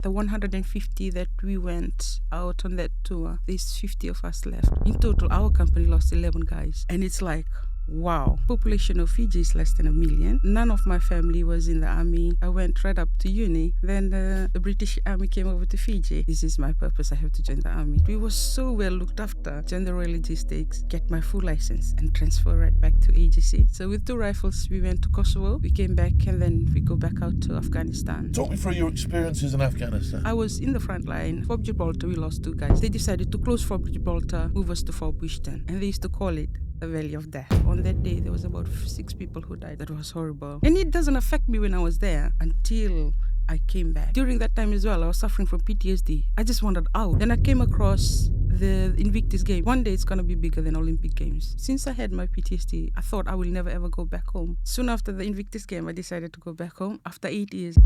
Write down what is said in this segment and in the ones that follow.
the 150 that we went out on that tour, there's 50 of us left. In total, our company lost 11 guys. And it's like, wow. Population of Fiji is less than 1 million. None of my family was in the army. I went right up to uni. Then the British Army came over to Fiji. This is my purpose. I have to join the army. We were so well looked after. Join the Royal Logistics, get my full license and transfer right back to AGC. So with 2 rifles, we went to Kosovo. We came back and then we go back out to Afghanistan. Talk me through your experiences in Afghanistan. I was in the front line. Fort Gibraltar, we lost 2 guys. They decided to close Fort Gibraltar, move us to Fort Bushton. And they used to call it the Valley of Death. On that day, there was about 6 people who died. That was horrible. And it doesn't affect me when I was there until I came back. During that time as well, I was suffering from PTSD. I just wanted out. Then I came across the Invictus Games. One day it's going to be bigger than Olympic Games. Since I had my PTSD, I thought I will never ever go back home. Soon after the Invictus Game, I decided to go back home after 8 years.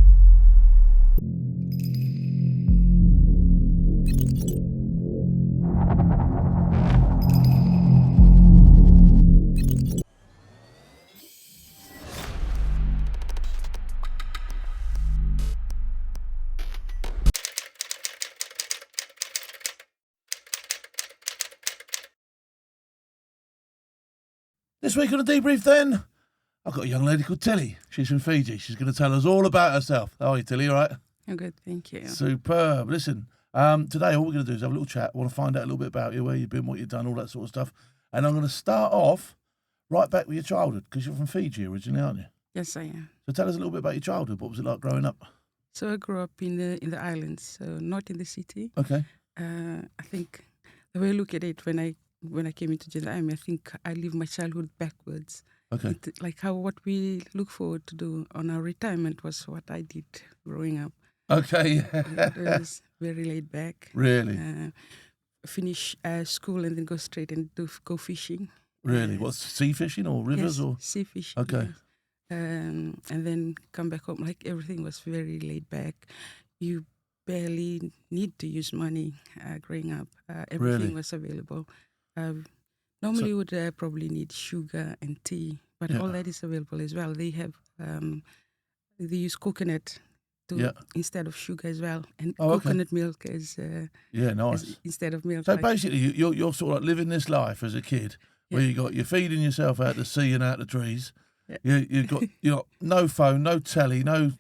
This week on the Debrief then, I've got a young lady called Tilly. She's from Fiji. She's going to tell us all about herself. How are you, Tilly? All right? I'm good, thank you. Superb. Listen, today all we're going to do is have a little chat. I want to find out a little bit about you, where you've been, what you've done, all that sort of stuff. And I'm going to start off right back with your childhood, because you're from Fiji originally, aren't you? Yes, I am. So tell us a little bit about your childhood. What was it like growing up? So I grew up in the islands, so not in the city. Okay. I think the way I look at it when I came into the army, I think I lived my childhood backwards. Okay. Like what we look forward to do on our retirement was what I did growing up. Okay. It was very laid back. Really? Finish school and then go straight and go fishing. Really? What's sea fishing or rivers? Yes, or sea fishing. Okay. Yes. And then come back home. Like everything was very laid back. You barely need to use money growing up. Everything Really? was available. Normally you would probably need sugar and tea, but all that is available as well. They have they use coconut instead of sugar as well, and coconut milk as nice. instead of milk. So basically, you're sort of like living this life as a kid, where you're feeding yourself out the sea and out the trees. Yeah. You got no phone, no telly, no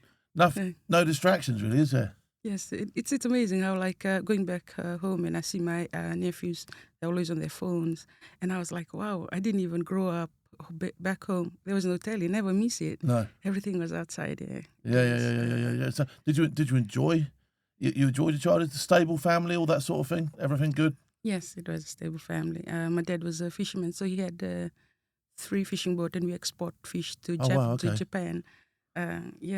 distractions really, is there? Yes, it's amazing how going back home and I see my nephews, they're always on their phones, and I was like, wow, I didn't even grow up back home. There was no telly, never miss it. No, everything was outside there. Yeah. So did you enjoy? You enjoyed your childhood, the stable family, all that sort of thing. Everything good? Yes, it was a stable family. My dad was a fisherman, so he had 3 fishing boats, and we export fish to Japan.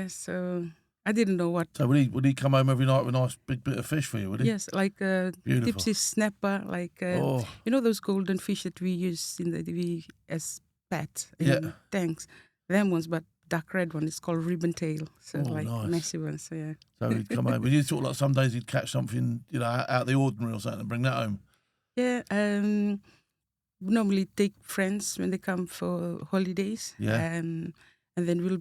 So I didn't know what. So would he come home every night with a nice big bit of fish for you, would he? Yes, like tipsy snapper, like you know those golden fish that we use in as pet in tanks. Them ones, but dark red one. It's called ribbon tail. So nice. Messy ones. So yeah. So he'd come home. But you thought like some days he'd catch something, out of the ordinary or something and bring that home. Yeah. Normally take friends when they come for holidays. Yeah. And then we'll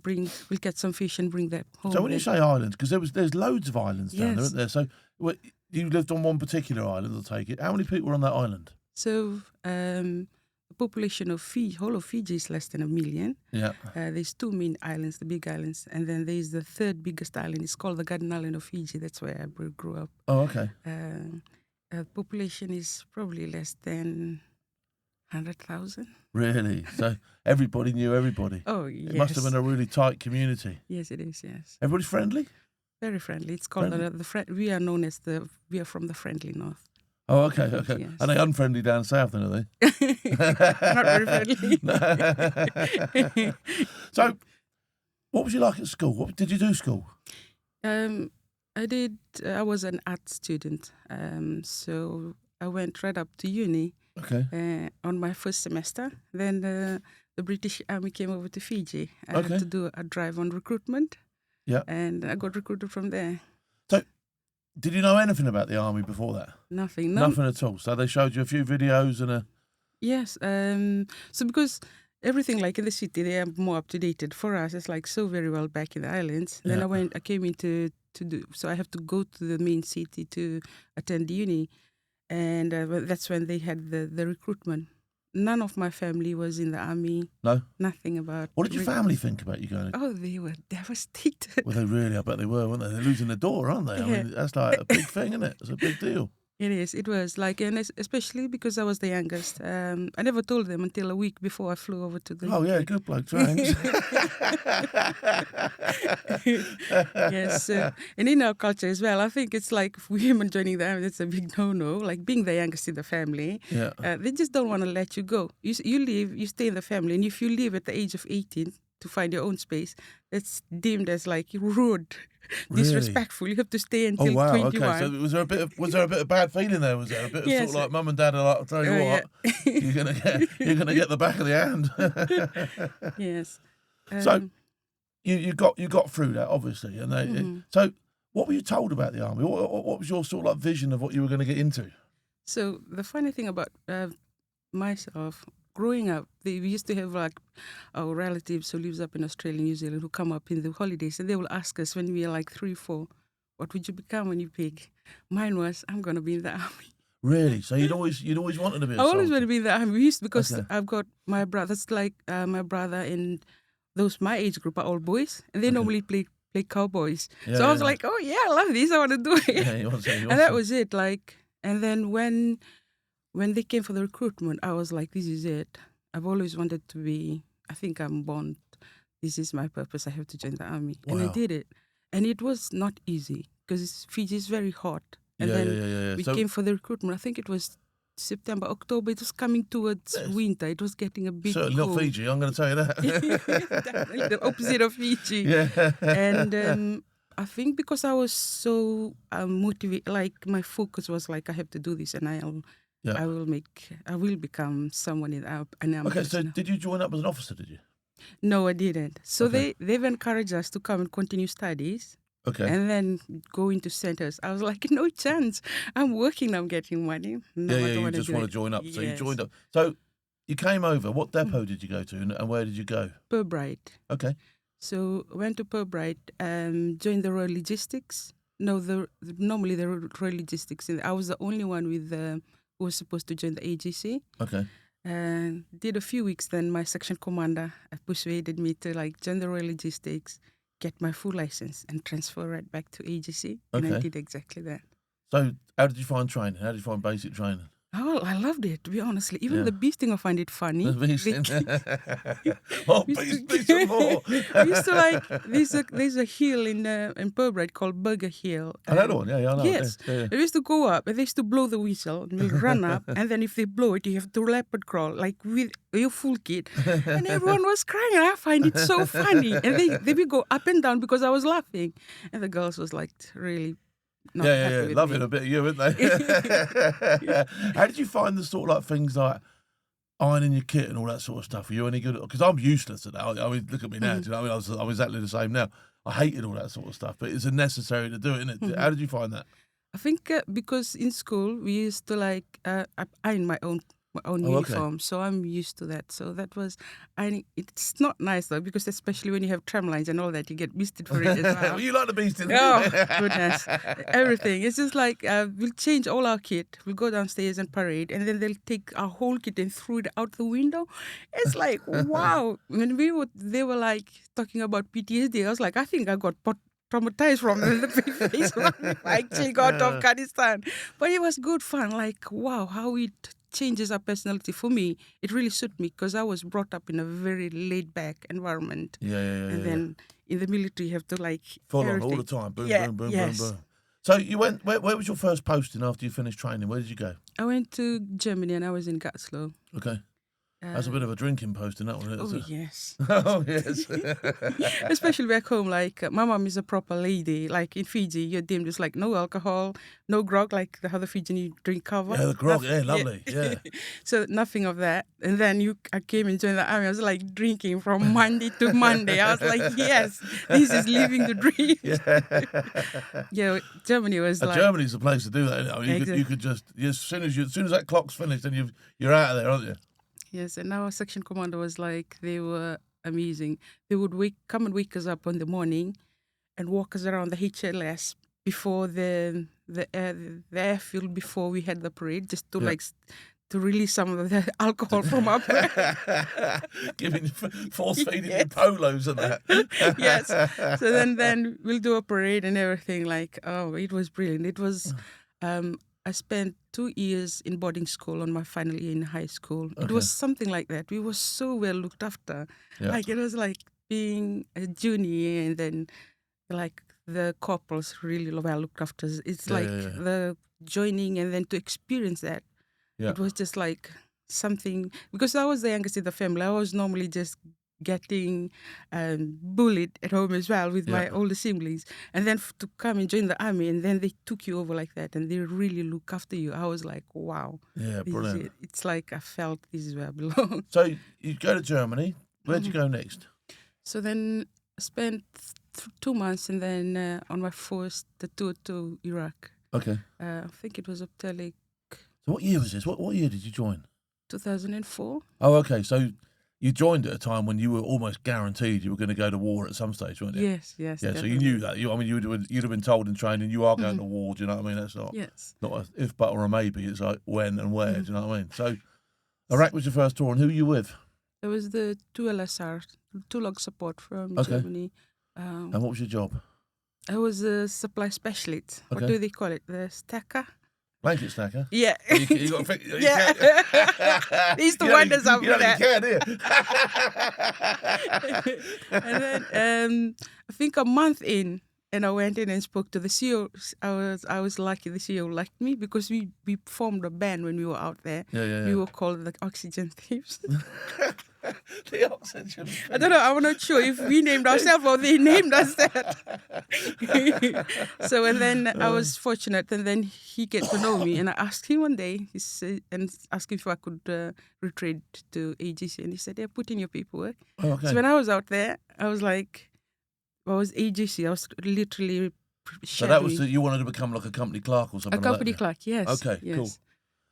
get some fish and bring that home. So when you say islands, because there's loads of islands down there, isn't there? So you lived on one particular island, I'll take it. How many people were on that island? So the population of whole of Fiji is less than 1 million. Yeah. There's 2 main islands, the big islands, and then there's the 3rd biggest island. It's called the Garden Island of Fiji. That's where I grew up. Oh, okay. Population is probably less than 100,000. Really? So everybody knew everybody? Oh, yes. It must have been a really tight community. Yes, it is, yes. Everybody's friendly? Very friendly. It's called we are known as we are from the friendly north. Oh, okay. Yes. Are they unfriendly down south then, are they? Not very friendly. So, what was you like at school? What did you do school? I was an art student. So I went right up to uni. Okay. On my first semester. Then the British Army came over to Fiji. I had to do a drive on recruitment. Yeah. And I got recruited from there. So, did you know anything about the army before that? Nothing. Nothing at all. So they showed you a few videos and a... Yes. So because everything like in the city, they are more up to date. For us, it's like so very well back in the islands. Then I came into to do. So I have to go to the main city to attend uni. And that's when they had the recruitment. None of my family was in the army. No? Nothing about... What did your family think about you going? Oh, they were devastated. Well, I bet they were, weren't they? They're losing the door, aren't they? I mean, that's like a big thing, isn't it? It's a big deal. It is. It was like, and especially because I was the youngest. I never told them until a week before I flew over to the. Oh yeah, good bloke, thanks. Yes, and in our culture as well, I think it's like women joining the army. That's a big no-no. Like being the youngest in the family, they just don't want to let you go. You leave, you stay in the family, and if you leave at the age of 18 to find your own space, that's deemed as like rude. Really? Disrespectful. You have to stay until 21. Okay. So was there a bit of bad feeling there? Was there a bit of sort of like mum and dad are like, I'll tell you what, you're gonna get the back of the hand. Yes. So you got through that obviously, and so what were you told about the army? What was your sort of like vision of what you were going to get into? So the funny thing about myself. Growing up, we used to have like our relatives who lives up in Australia, New Zealand, who come up in the holidays, and they will ask us when we are like 3, 4, what would you become when you're big? Mine was, I'm going to be in the army. Really? So you'd always wanted to be a soldier? I always wanted to be in the army. Because I've got my brothers, like my brother and those my age group are all boys, and they normally play cowboys. Yeah, so I was like, oh yeah, I love this. I want to do it. Yeah, you want to. And that was it. Like, and then when they came for the recruitment, I was like, this is it. I've always wanted to be, I think I'm born, this is my purpose, I have to join the army. Wow. And I did it. And it was not easy because Fiji is very hot. And then we came for the recruitment. I think it was September, October. It was coming towards winter. It was getting a bit certainly cold. Not Fiji, I'm going to tell you that. Definitely the opposite of Fiji. Yeah. And I think because I was so motivated, like my focus was like, I have to do this and I will become someone in an army. Okay, so did you join up as an officer, did you? No, I didn't. So they've encouraged us to come and continue studies. Okay. And then go into centers. I was like, no chance. I'm working, I'm getting money. No, I don't you just want to join up. Yes. So you joined up. So you came over. What depot did you go to and where did you go? Purbright. Okay. So went to Purbright, joined the Royal Logistics. No, normally the Royal Logistics. I was the only one who was supposed to join the AGC. Okay. Did a few weeks, then my section commander persuaded me to like join the Royal Logistics, get my full license and transfer right back to AGC. Okay. And I did exactly that. So how did you find training? How did you find basic training? Oh, I loved it, to be honest. Even the beasting, I find it funny. The beasting. Beast some more. We used to like, there's a hill in Purbright called Burger Hill. Another one, yeah, I know. Yes. Yeah. They used to go up and they used to blow the whistle and we run up. And then if they blow it, you have to leopard crawl, like with your full kit. And everyone was crying. And I find it so funny. And they would go up and down because I was laughing. And the girls was like really not happy with loving me. a bit of you, weren't they? How did you find the sort of like things like ironing your kit and all that sort of stuff? Were you any good? Because I'm useless at that. I mean, look at me now. Do you know what I mean? I'm exactly the same now. I hated all that sort of stuff, but it's necessary to do it, isn't it? How did you find that? I think because in school we used to like iron my own uniform, okay. So I'm used to that. So that was ironing. It's not nice though, because especially when you have tram lines and all that, you get beasted for it as well. Well, you like the beasting. Oh goodness, everything. It's just like we'll change all our kit. We'll go downstairs and parade, and then they'll take our whole kit and throw it out the window. It's like wow. When they were like talking about PTSD. I was like, I think I got traumatized from the face when I actually got to Afghanistan. But it was good fun. Like, wow, how it changes our personality. For me, it really suited me because I was brought up in a very laid-back environment. And then in the military, you have to like... Full on all the time. Boom, boom, boom, boom, boom. So you went... Where was your first posting after you finished training? Where did you go? I went to Germany and I was in Gatslow. Okay. That's a bit of a drinking posting, that one. Oh, yes. Oh, yes. Especially back home, like, my mom is a proper lady. Like, in Fiji, you're deemed as, like, no alcohol, no grog, like how the Fijian drink cover. Yeah, the grog, lovely, yeah. So, nothing of that. And then I came and joined the army. I was, like, drinking from Monday to Monday. I was like, yes, this is living the dream. Yeah, Germany was like... Germany's the place to do that. I mean, you could just... As soon as that clock's finished, then you're out of there, aren't you? Yes, and our section commander was like, they were amazing. They would come and wake us up in the morning and walk us around the HLS before the airfield before we had the parade, just to to release some of the alcohol from our breath. Giving force feeding in polos and that. Yes. So then we'll do a parade and everything. Like, oh, it was brilliant. It was. I spent 2 years in boarding school on my final year in high school. Okay. It was something like that. We were so well looked after. Yeah. Like, it was like being a junior, and then like the corporals really well looked after. It's like the joining and then to experience that. Yeah. It was just like something, because I was the youngest in the family. I was normally just getting bullied at home as well with my older siblings, and then to come and join the army, and then they took you over like that, and they really look after you. I was like, wow, brilliant. It's like I felt this is where I belong. So you go to Germany. Where'd you go next? So then I spent 2 months, and then on my first tour to Iraq. Okay. I think it was up till like. So what year was this? What year did you join? 2004. Oh, okay. So you joined at a time when you were almost guaranteed you were going to go to war at some stage, weren't you? Yes. Yeah. Definitely. So you knew that. You'd have been told in training you are going to war. Do you know what I mean? That's not a if but or a maybe. It's like when and where. Do you know what I mean? So Iraq was your first tour, and who were you with? It was the 2LSR, 2 log support from Germany. And what was your job? I was a supply specialist. Okay. What do they call it? The stacker? Blanket stacker? Yeah. You got to fix They used to wind us up with that. You don't And then I think a month in, and I went in and spoke to the CEO. I was lucky the CEO liked me, because we formed a band when we were out there. Yeah. We were called the Oxygen Thieves. The oxygen. I don't know. I'm not sure if we named ourselves or they named us that. So, and then I was fortunate, and then he get to know me, and I asked him one day, he said, and asked him if I could retrade to AGC, and he said, "Yeah, put in your paperwork." Oh, okay. So when I was out there, I was like, I was AGC. I was literally. So that was you wanted to become like a company clerk or something. A company clerk, yes. Okay, yes. cool.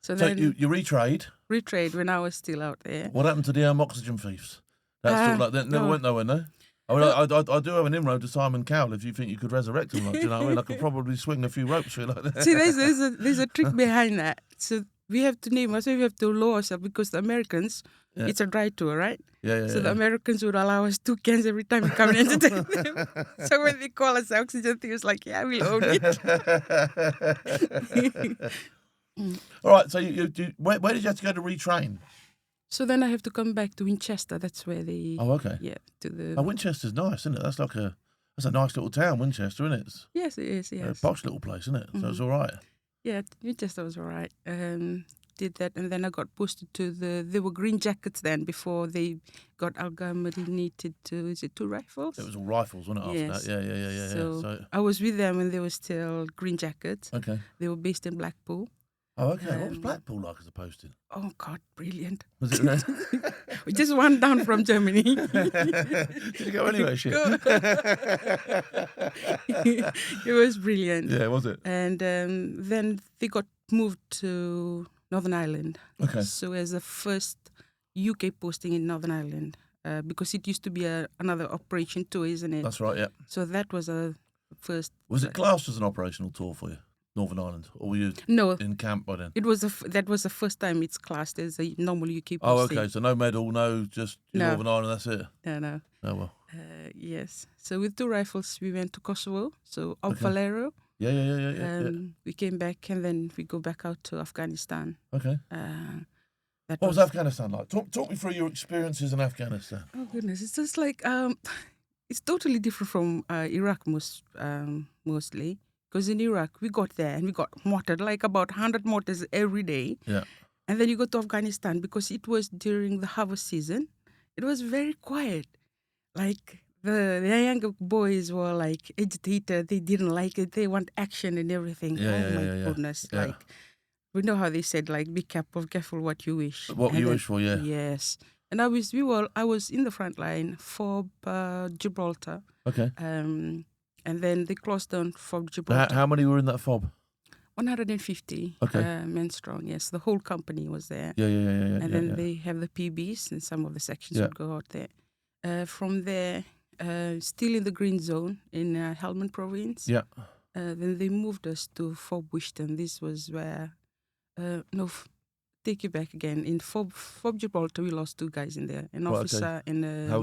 So So then you retrade. retrade when I was still out there. What happened to the oxygen thieves? That's sort of like that. Never went nowhere, no. I mean, I do have an inroad to Simon Cowell. If you think you could resurrect him, like, do you know what I mean? I could probably swing a few ropes through like that. See, there's a trick behind that. So we have to name ourselves. We have to lower ourselves, because the Americans, it's a dry tour, right? Yeah. So the Americans would allow us 2 cans every time we come and entertain them. So when they call us oxygen thieves, like, yeah, we'll own it. All right. So where did you have to go to retrain? So then I have to come back to Winchester. That's where they. Oh, okay. Yeah, to the. Oh, Winchester's nice, isn't it? That's a nice little town, Winchester, isn't it? It's Yes, it is. Yes. a posh little place, isn't it? So it's all right. Yeah, Winchester was all right. Did that, and then I got posted to there were green jackets then, before they got amalgamated to, is it 2 rifles? It was all rifles, wasn't it? Yes. After that, yeah. So I was with them when they were still green jackets. Okay. They were based in Blackpool. Oh, okay. What was Blackpool like as a posting? Oh God, brilliant! Was it really? We just one down from Germany. Did you go anywhere, shit? It was brilliant. Yeah, was it? And then they got moved to Northern Ireland. Okay. So as the first UK posting in Northern Ireland, because it used to be another operation tour, isn't it? That's right, yeah. So that was a first. Was it classed as an operational tour for you, Northern Ireland? Or were you in camp by then? It was that was the first time it's classed as a normal UK posting. Oh, okay. So no medal, just Northern Ireland, that's it? No. Oh, well. Yes. So with 2 rifles, we went to Kosovo. So Ob Valero. Yeah. We came back, and then we go back out to Afghanistan. Okay. What was Afghanistan like? Talk me through your experiences in Afghanistan. Oh goodness, it's just like it's totally different from Iraq mostly, because in Iraq we got there and we got mortared, like about 100 mortars every day. Yeah. And then you go to Afghanistan, because it was during the harvest season. It was very quiet. Like the younger boys were like agitated. They didn't like it. They want action and everything. My goodness! Yeah. Like, we know how they said, like, be careful what you wish. What you wish for, yeah. Yes. And I was in the front line for Gibraltar. Okay. And then they closed down for Gibraltar. How many were in that fob? 150 men strong. Yes, the whole company was there. Yeah. And then they have the PBs, and some of the sections would go out there. From there, Still in the green zone in Helmand province. Yeah. Then they moved us to Fob Wishton. This was where, take you back again. In Fob Gibraltar, we lost 2 guys in there, an officer and how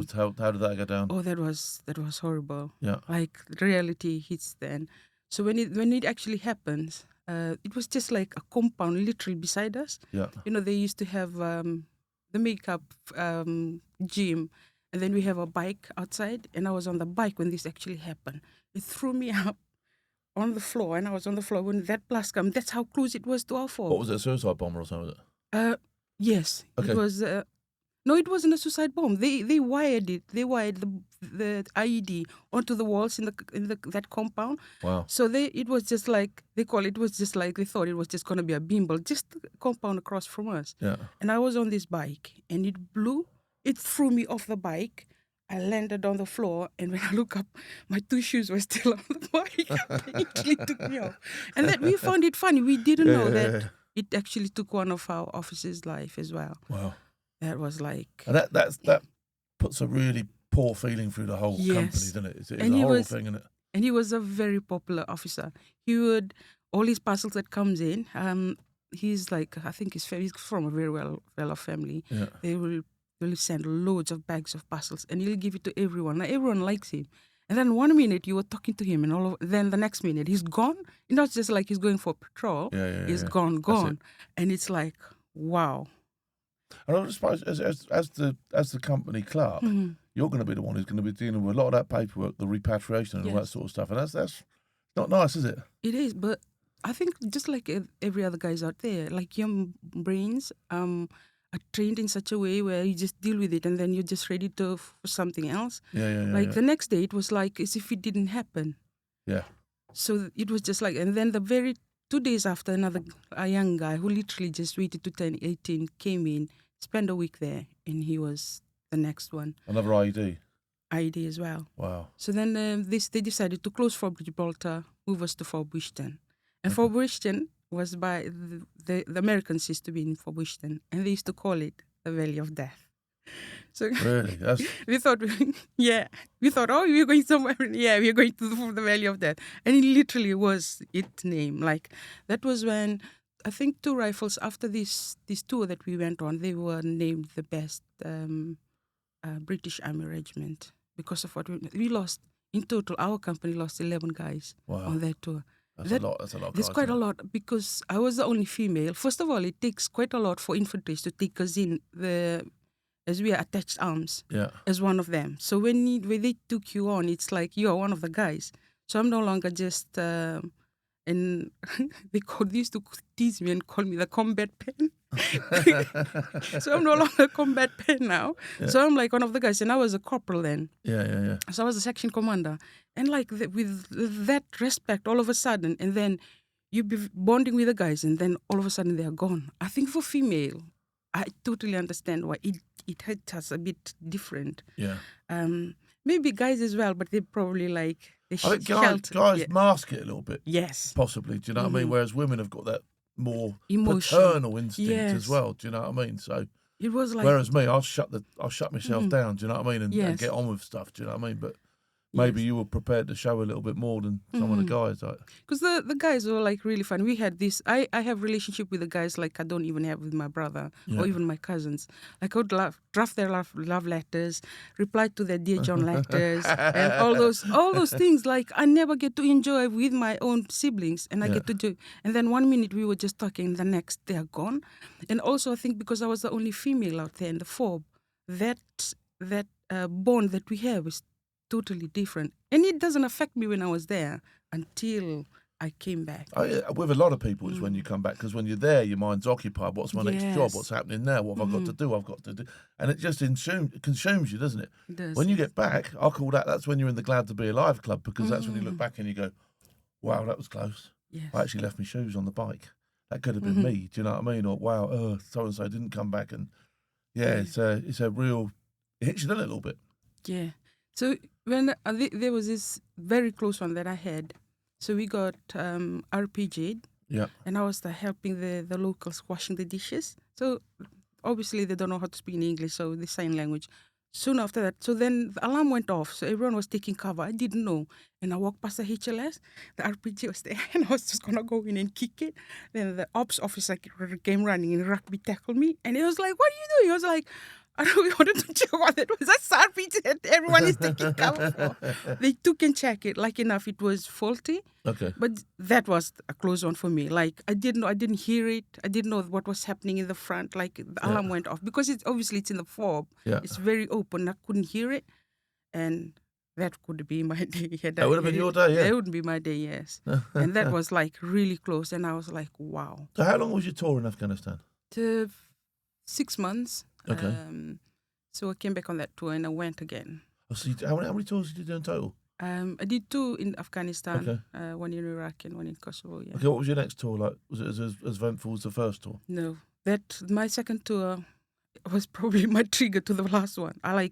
did that go down? Oh, that was horrible. Yeah. Like reality hits then. So when it actually happens, it was just like a compound literally beside us. Yeah. They used to have the makeup gym, and then we have a bike outside, and I was on the bike when this actually happened. It threw me up on the floor, and I was on the floor when that blast came. That's how close it was to our fall. What was it, a suicide bomber or something? Was it? Yes. Okay. It was. No, it wasn't a suicide bomb. They wired it. They wired the IED onto the walls in that compound. Wow. So it was just like they thought it was just gonna be a beanball, just a compound across from us. Yeah. And I was on this bike, and it blew. It threw me off the bike. I landed on the floor, and when I look up, my 2 shoes were still on the bike. It actually took me off. And then we found it funny. We didn't know that it actually took one of our officers' life as well. Wow. That was like... And that puts a really poor feeling through the whole company, doesn't it? It's a horrible thing, isn't it? And he was a very popular officer. All his parcels that comes in, he's like, I think he's from a very well-off family. Yeah. They will send loads of bags of parcels, and he'll give it to everyone. Now, everyone likes him. And then 1 minute you were talking to him, and then the next minute he's gone. Not just like he's going for patrol. He's gone. And it's like, wow. And I suppose as the company clerk, you're going to be the one who's going to be dealing with a lot of that paperwork, the repatriation and all that sort of stuff. And that's not nice, is it? It is, but I think just like every other guys out there, like young brains are trained in such a way where you just deal with it and then you're just ready for something else. The next day it was like as if it didn't happen. Yeah. So it was just like, and then the very 2 days after, a young guy who literally just waited to turn 18 came in, spent a week there, and he was the next one. Another IED? IED as well. Wow. So then they decided to close Fob Gibraltar, move us to Fob Wishton. And Fob Wishton was by the Americans used to be in Fob Wishton, and they used to call it the Valley of Death. So really? we thought, oh, we're going somewhere. Yeah, we're going to the Valley of Death. And it literally was its name. Like, that was when, I think 2 rifles, after this tour that we went on, they were named the best British Army regiment because of what we lost. In total, our company lost 11 guys on that tour. That's a lot. That's quite a lot because I was the only female. First of all, it takes quite a lot for infantry to take us in as we are attached arms as one of them. So when they took you on, it's like you are one of the guys. So I'm no longer just, and they used to tease me and call me the combat pen. So I'm no longer a combat pen now. Yeah. So I'm like one of the guys, and I was a corporal then. Yeah. So I was a section commander. And like with that respect all of a sudden, and then you be bonding with the guys, and then all of a sudden they are gone. I think for female, I totally understand why it hit us a bit different. Yeah. Maybe guys as well, but they probably like... I think guys mask it a little bit. Yes. Possibly, do you know what I mean? Whereas women have got that more paternal instinct as well, do you know what I mean? So it was like... Whereas me, I'll shut myself down, do you know what I mean? And get on with stuff, do you know what I mean? But maybe you were prepared to show a little bit more than some of the guys. Because the guys were like really fun. We had this, I have relationship with the guys like I don't even have with my brother or even my cousins. Like I would draft their love letters, reply to their Dear John letters, and all those things. Like I never get to enjoy with my own siblings, and I get to do. And then 1 minute we were just talking, the next they are gone. And also I think because I was the only female out there in the FOB, that bond that we have is totally different, and it doesn't affect me when I was there until I came back. With a lot of people, it's when you come back, because when you're there, your mind's occupied. What's my next job? What's happening now? What have I got to do? And it just consumes you, doesn't it? It does. When you get back, I call that's when you're in the Glad to Be Alive club, because that's when you look back and you go, wow, that was close. Yes. I actually left my shoes on the bike. That could have been me. Do you know what I mean? Or wow, so and so didn't come back, and it's a real, it hits you a little bit. Yeah. So when there was this very close one that I had, so we got RPG'd, and I was helping the locals washing the dishes. So obviously they don't know how to speak in English, so the sign language. soon after that, so then the alarm went off. So everyone was taking cover. I didn't know. And I walked past the HLS. The RPG was there. And I was just going to go in and kick it. Then the ops officer came running and rugby tackled me. And he was like, what are you doing? I was like, I don't really wanted to check what that was. That's RPG that everyone is taking cover for. They took and checked it. Like enough, it was faulty. Okay. But that was a close one for me. Like I didn't hear it. I didn't know what was happening in the front. Like the alarm went off because it's in the fob. Yeah. It's very open. I couldn't hear it, and that could be my day. That would have been your day, yeah. That would be my day, yes. And that was like really close, and I was like, wow. So how long was your tour in Afghanistan? 6 months. Okay. So I came back on that tour and I went again. Oh, so how many tours did you do in total? I did 2 in Afghanistan, Okay. 1 in Iraq and 1 in Kosovo. Yeah. Okay, what was your next tour like? Was it as eventful as the first tour? No, my second tour was probably my trigger to the last one. I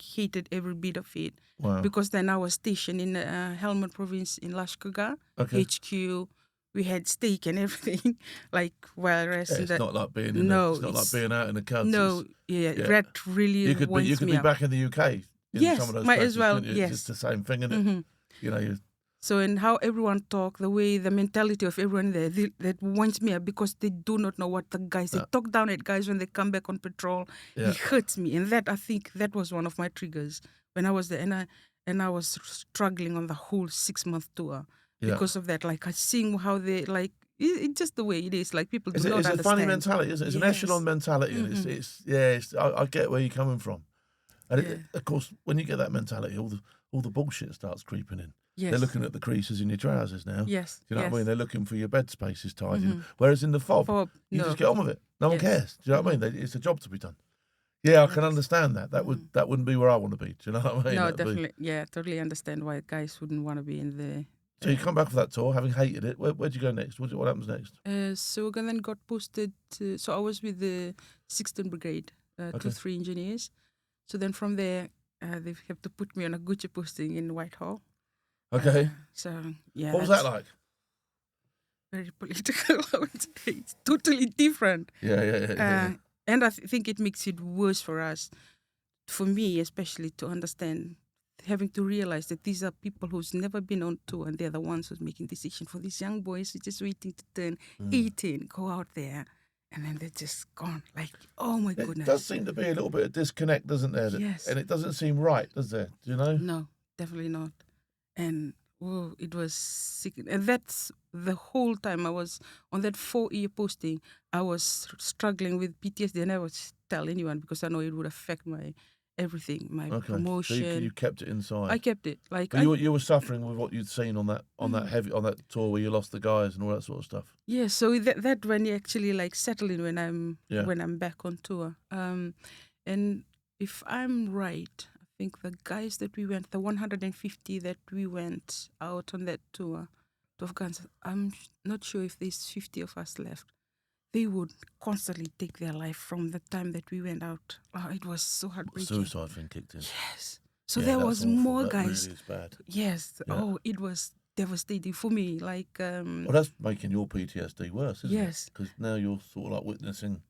hated every bit of it. Wow. Because then I was stationed in Helmand province in Lashkargah, HQ. We had steak and everything, like whereas it's not like being like being out in the country. No, that really you could be back in the UK. Yes, some of those might places, as well. Yes, it's the same thing, isn't it? Mm-hmm. You know. So and how everyone talk, the way the mentality of everyone there, that winds me up because they do not know what the guys they talk down at guys when they come back on patrol. It hurts me, and that I think that was one of my triggers when I was there, and I was struggling on the whole 6-month tour. Because of that, like I seeing how they like it's just the way it is. Like people do not understand. It's a funny mentality, isn't it? It's an echelon mentality, and I get where you're coming from. And of course, when you get that mentality, all the bullshit starts creeping in. Yes. They're looking at the creases in your trousers now. Yes. Do you know what I mean? They're looking for your bed spaces tied. Whereas in the fob, you just get on with it. No one cares. Do you know what I mean? It's a job to be done. Yeah, I can understand that. That wouldn't be where I want to be. Do you know what I mean? No, definitely. Yeah, totally understand why guys wouldn't want to be in there. So you come back for that tour, having hated it. Where'd you go next? What happens next? So I then got posted to... So I was with the 16th Brigade, 2-3 engineers. So then from there, they have to put me on a Gucci posting in Whitehall. Okay. What was that like? Very political, I would say. It's totally different. Yeah. And I think it makes it worse for us, for me especially, to understand... having to realize that these are people who's never been on tour and they're the ones who's making decisions for these young boys who are just waiting to turn 18, go out there, and then they're just gone. Like, oh my goodness. It does seem to be a little bit of disconnect, doesn't there? Yes. And it doesn't seem right, does there? Do you know? No, definitely not. And it was sick. And that's the whole time I was on that 4-year posting, I was struggling with PTSD. I never tell anyone because I know it would affect my everything, my promotion. So you kept it inside. I kept it. Like you were suffering with what you'd seen on that tour where you lost the guys and all that sort of stuff. Yeah, so that when you actually like settle in when I'm back on tour. And if I'm right, I think the guys that we went, the 150 that we went out on that tour to Afghanistan, I'm not sure if there's 50 of us left. They would constantly take their life from the time that we went out. Oh, it was so heartbreaking. The suicide thing kicked in. Yes. So there was awful. More that guys. Really is bad. Yes. Yeah. Oh, it was devastating for me. Like. Well, that's making your PTSD worse, isn't it? Yes. Because now you're sort of like witnessing.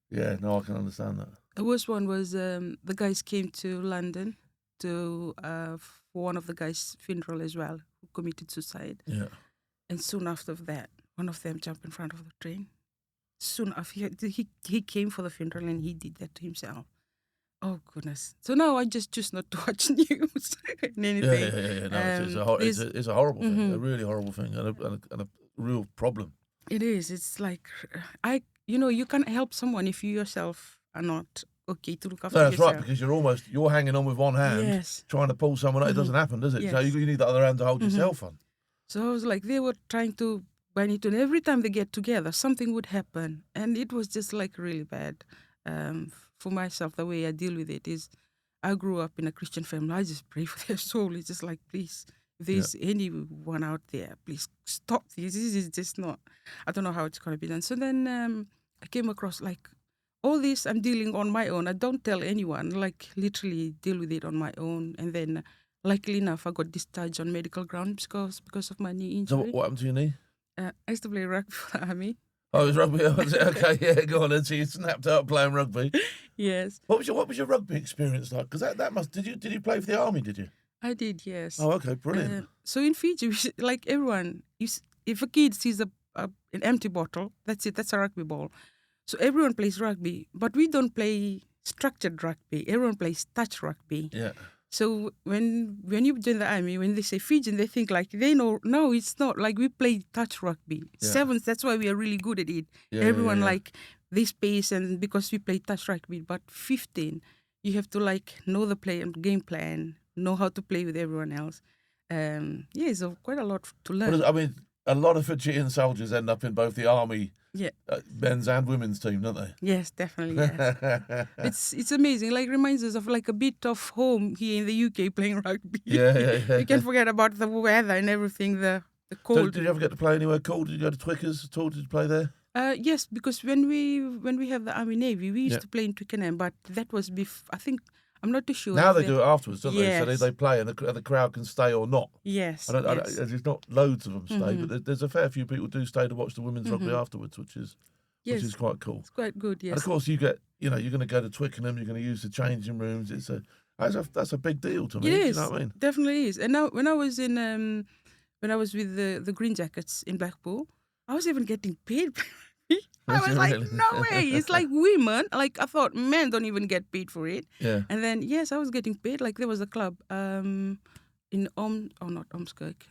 Yeah. No, I can understand that. The worst one was the guys came to London to for one of the guys' funeral as well, who committed suicide. Yeah. And soon after that, one of them jumped in front of the train. Soon after, he came for the funeral and he did that to himself. Oh, goodness. So now I just choose not to watch news and anything. Yeah. No, it's a horrible thing, a really horrible thing and a real problem. It is. It's like, you can't help someone if you yourself are not okay to look after yourself. That's right, because you're hanging on with one hand, trying to pull someone out. It doesn't happen, does it? Yes. So you need the other hand to hold yourself on. So I was like, they were trying to bind it, and every time they get together, something would happen. And it was just like really bad. For myself, the way I deal with it is, I grew up in a Christian family. I just pray for their soul. It's just like, please, if there's anyone out there, please stop this. This is just not, I don't know how it's going to be done. So then I came across like, all this I'm dealing on my own. I don't tell anyone, like literally deal with it on my own. And then, luckily enough, I got discharged on medical grounds because of my knee injury. So what happened to your knee? I used to play rugby for the army. Oh, it was rugby. Was it? Okay, yeah, go on. And so you snapped out playing rugby. Yes, What was your rugby experience like? Because that must did you play for the army? Did you? I did. Yes. Oh, okay, brilliant. So in Fiji, like everyone, if a kid sees an empty bottle, that's it. That's a rugby ball. So everyone plays rugby, but we don't play structured rugby. Everyone plays touch rugby. Yeah. So when you join the army, when they say Fijian, they think like they know. No, it's not. Like we play touch rugby. Yeah. Sevens, that's why we are really good at it. Yeah, Everyone yeah. like this pace, and because we play touch rugby. But 15, you have to like know the game plan, know how to play with everyone else. Yeah, so quite a lot to learn. I mean, a lot of Fijian soldiers end up in both the army, men's and women's team, don't they? Yes, definitely. Yes. It's amazing. Like reminds us of like a bit of home here in the UK playing rugby. Yeah. You can forget about the weather and everything. The cold. So did you ever get to play anywhere cool? Did you go to Twickers at all? Did you play there? Yes, because when we have the Army Navy, we used to play in Twickenham, but that was I think I'm not too sure. Now they do it afterwards, don't Yes. they? So they play and the crowd can stay or not. Yes. There's not loads of them stay, but there's a fair few people do stay to watch the women's rugby afterwards, which is quite cool. It's quite good. Yes. And of course, you're going to go to Twickenham, you're going to use the changing rooms. That's a big deal to me. It is. You know what I mean? Definitely is. And now when I was with the Green Jackets in Blackpool, I was even getting paid. I was like, no way. It's like women. Like I thought men don't even get paid for it. Yeah. And then yes, I was getting paid. Like there was a club in not Omskirk.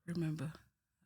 Remember,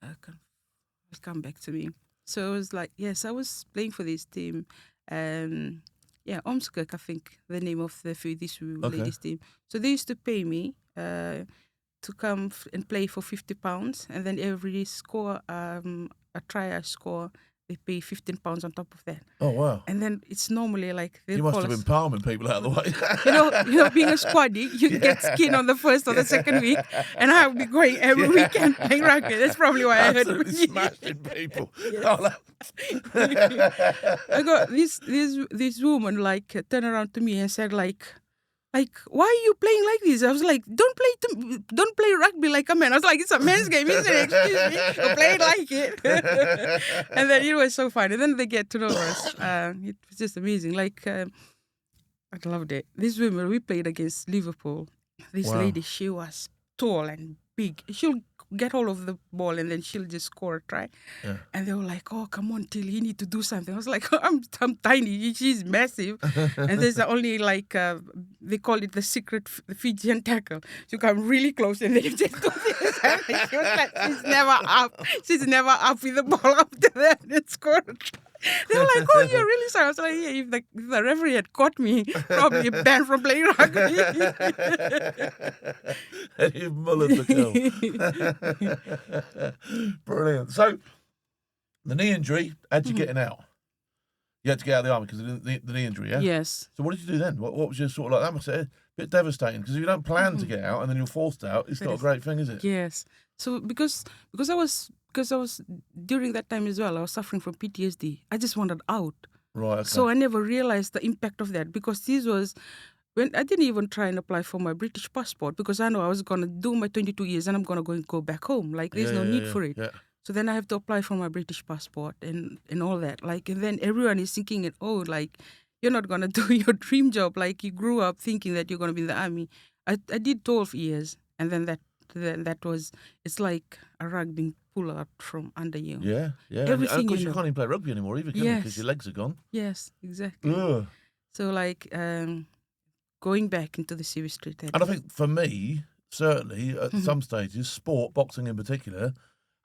it'll come back to me. So it was like yes, I was playing for this team. Omskirk, I think the name of this ladies team. So they used to pay me to come and play for £50, and then every score, a try I score, they pay £15 on top of that. Oh wow! And then it's normally like you must have been palming people out of the way. you know, being a squaddie, you get skin on the first or the second week, and I would be going every weekend playing rugby. That's probably why I heard smashing people. I got this woman like turned around to me and said like, why are you playing like this? I was like, don't play rugby like a man. I was like, it's a men's game, isn't it? Excuse me, you play it like it. And then it was so fun. And then they get to know us. It was just amazing. Like, I loved it. This woman, we played against Liverpool. This lady, she was tall and big. She'll get hold of the ball and then she'll just score a try. Yeah. And they were like, oh, come on, Tilly, you need to do something. I was like, I'm tiny. She's massive. And there's only like, they call it the secret Fijian tackle. You come really close and then you just do this. And she was like, she's never up. She's never up with the ball after that and scored. They were like, oh, you're really sorry. I was like, yeah, if the referee had caught me, probably banned from playing rugby. And you mullered the girl. Brilliant. So, the knee injury, how'd you getting out? You had to get out of the army because of the knee injury, yeah? Yes. So what did you do then? What was your sort of like, that must have been a bit devastating because if you don't plan to get out and then you're forced out, it's not a great thing, is it? Yes. So because I was during that time as well, I was suffering from PTSD. I just wanted out. Right. Okay. So I never realized the impact of that because this was when I didn't even try and apply for my British passport because I know I was going to do my 22 years and I'm going to go back home. Like there's no need for it. Yeah. So then I have to apply for my British passport and all that. Like, and then everyone is thinking, oh, like, you're not going to do your dream job. Like you grew up thinking that you're going to be in the army. I did 12 years and then that was, it's like a rug being pulled out from under you. Yeah. Everything of course, you can't even play rugby anymore either, can you? Because your legs are gone. Yes, exactly. Ugh. So like going back into the Civvy Street. And I think for me, certainly at some stages, sport, boxing in particular,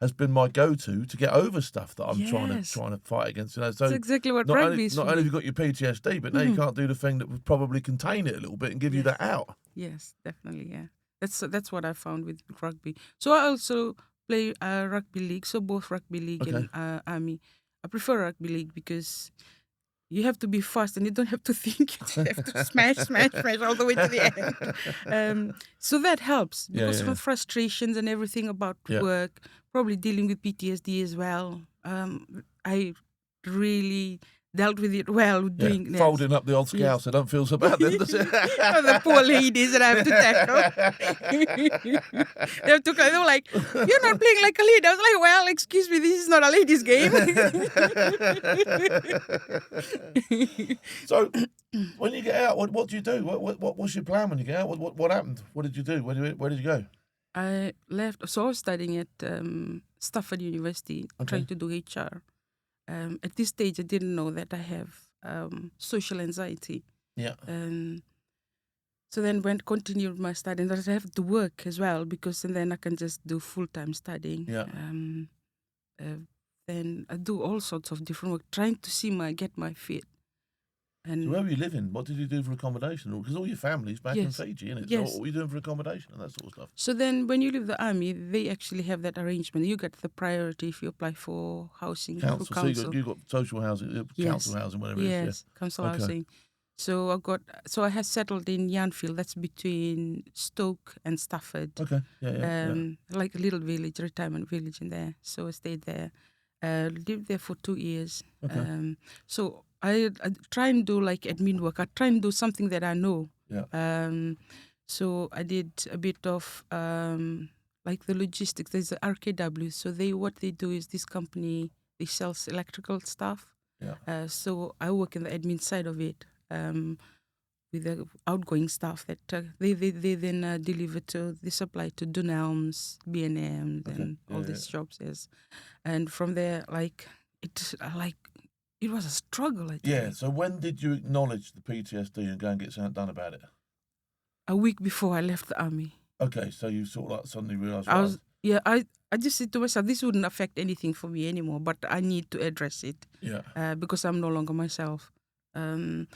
has been my go-to to get over stuff that I'm trying to fight against. You know, so that's exactly what not rugby is. Not only have you got your PTSD, but now you can't do the thing that would probably contain it a little bit and give you that out. Yes, definitely. Yeah, that's what I found with rugby. So I also play rugby league. So both rugby league and army. I prefer rugby league because you have to be fast and you don't have to think. You have to smash all the way to the end. So that helps because of the frustrations and everything about work, probably dealing with PTSD as well. I really dealt with it well, doing this. Folding up the old scouts, I don't feel so bad then, does it? The poor ladies that I have to tackle. They were like, "You're not playing like a lady." I was like, "Well, excuse me, this is not a ladies' game." So, when you get out, what do you do? What's your plan when you get out? What happened? What did you do? Where did you go? I left. So I was studying at Stafford University, trying to do HR. At this stage, I didn't know that I have social anxiety. Yeah. So then continued my study, and I have to work as well because and then I can just do full-time studying. Yeah. Then I do all sorts of different work, trying to get my feet. And So where were you living? What did you do for accommodation? Because all your family's back in Fiji, isn't it? Yes. So what were you doing for accommodation and that sort of stuff? So then when you leave the army, they actually have that arrangement. You get the priority if you apply for housing. Council. Through council. So you got social housing, council housing, whatever it is. Yes, council housing. So I had settled in Yanfield. That's between Stoke and Stafford. Okay. Yeah. Like a little village, retirement village in there. So I stayed there. Lived there for 2 years. Okay. So I try and do like admin work. I try and do something that I know. Yeah. So I did a bit of like the logistics. There's the RKW. So what they do is this company, they sell electrical stuff. Yeah. So I work in the admin side of it. With the outgoing stuff that they then deliver to, they supply to Dunelms, B&M, and all these jobs. Yes. And from there, it was a struggle. I think. Yeah. So when did you acknowledge the PTSD and go and get something done about it? A week before I left the army. Okay. So you sort of like suddenly realised. I just said to myself, this wouldn't affect anything for me anymore, but I need to address it. Yeah. Because I'm no longer myself. When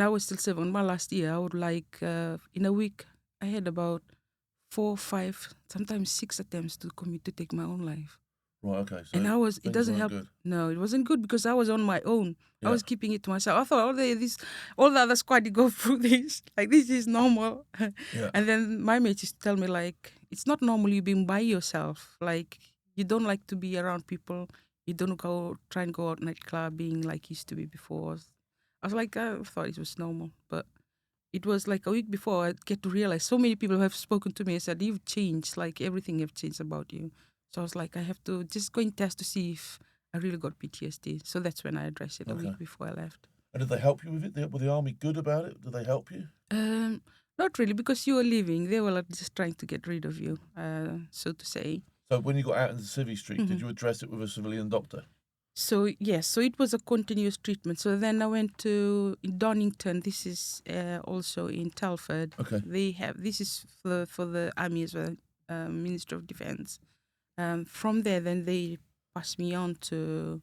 I was still 7, my last year, I would in a week, I had about 4, 5, sometimes 6 attempts to commit to take my own life. Right, okay. So and it doesn't help. Good. No, it wasn't good because I was on my own. Yeah. I was keeping it to myself. I thought all the other squad go through this. Like, this is normal. Yeah. And then my mates used to tell me, like, it's not normal you being by yourself. Like, you don't like to be around people. You don't try and go out nightclubbing like used to be before. I was like, I thought it was normal. But it was like a week before I get to realize so many people have spoken to me and said, you've changed. Like, everything have changed about you. So I was like, I have to just go and test to see if I really got PTSD. So that's when I addressed it a week before I left. And did they help you with it? Were the army good about it? Did they help you? Not really, because you were leaving. They were just trying to get rid of you, so to say. So when you got out into Civvy Street, did you address it with a civilian doctor? So, yes. So it was a continuous treatment. So then I went to Donington. This is also in Telford. Okay. This is for the army as well, Ministry of Defence. From there, then they passed me on to